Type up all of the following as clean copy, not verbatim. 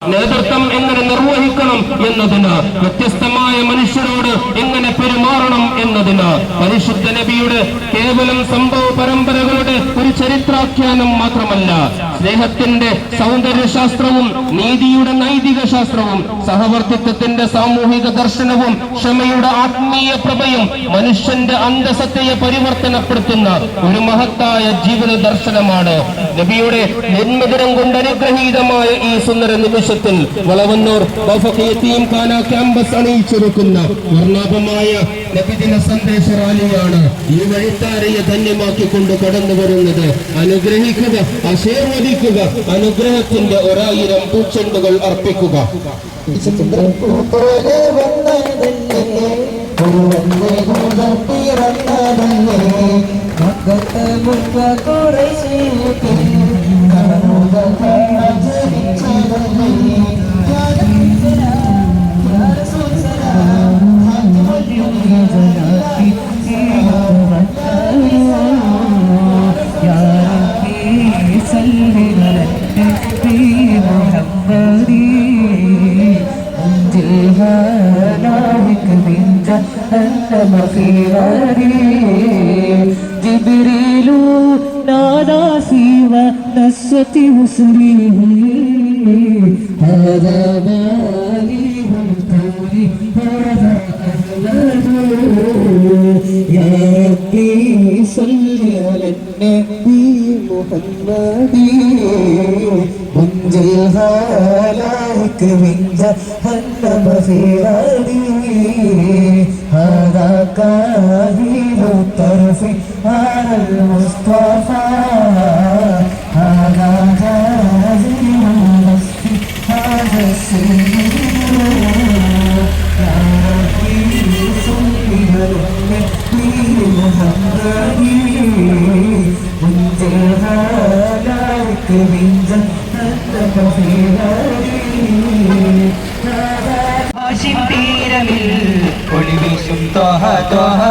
നേതൃത്വം എങ്ങനെ നിർവഹിക്കണം എന്നതിന്, വ്യത്യസ്തമായ മനുഷ്യരോട് എങ്ങനെ പെരുമാറണം എന്നതിന് പരിശുദ്ധ നബിയുടെ കേവലം സംഭവ പരമ്പരകളുടെ ഒരു ചരിത്രാഖ്യാനം മാത്രമല്ല, സ്നേഹത്തിന്റെ സൗന്ദര്യശാസ്ത്രവും നീതിയുടെ നൈതിക ശാസ്ത്രവും സഹവർത്തിത്വത്തിന്റെ സാമൂഹിക ദർശനവും ക്ഷമയുടെ ആത്മീയ പ്രഭയും മനുഷ്യന്റെ അന്തസത്തയെ പരിവർത്തനപ്പെടുത്തുന്ന ഒരു മഹത്തായ ജീവിത ദർശനമാണ്. നബിയുടെ ജന്മദിനം കൊണ്ട് അനുഗ്രഹീതമായ ഈ സുന്ദര നിമിഷത്തിൽ വളവന്നൂർ യതീം ഖാന ക്യാമ്പസ് അണിയിച്ചൊരുക്കുന്ന വർണ്ണാഭമായ നബിദിന സന്ദേശ റാലിയാണ് ഈ വഴിത്താരയെ ധന്യമാക്കിക്കൊണ്ട് കടന്നു വരുന്നത്. അനുഗ്രഹിക്കുക, ആശീർവദിക്കുക, അനുഗ്രഹത്തിന്റെ 1000 പൂച്ചെണ്ടുകൾ അർപ്പിക്കുക. جبريل نادى سوى نسوة مسلمه هذا بالغ القول هذا أحمد يا ربي صل على النبي محمد منجي الهلاك من جهنم في غادي هذا كاهل الطرف على المصطفى هذا هازم الوصف هذا السرور يا ربي صل على النبي محمد منجي الهلاك من جهنم في غادي هاشم بيرمل ഒളിവീശും തോഹ തോഹ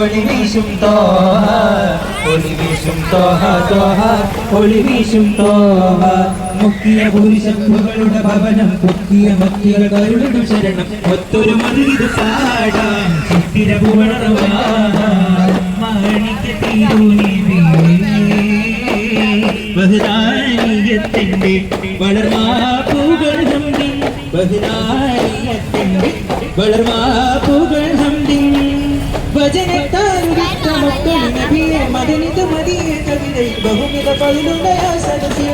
ഒളിവീശും തോഹ ഒളിവീശും തോഹ തോഹ ഒളിവീശും തോഹ മുക്കിയ പുരുഷങ്ങളുടെ ഭവനം പൊക്കിയ മക്കികളുടെ ശരണം ഒത്തൊരു മതിരിത് പാടാം ചിത്തിര ബഹുദാനീയത്തിന്റെ വളർമാപ്പുകൾ ഹംദി ബഹുദാനീയത്തിന്റെ വളർമാപ്പുകൾ ഹംദി വചനത്താൽ മക്കൾ നബിയെ മദനിത മദിയ കവിതയിൽ ബഹുമിത പതിലുടയ സദസ്യ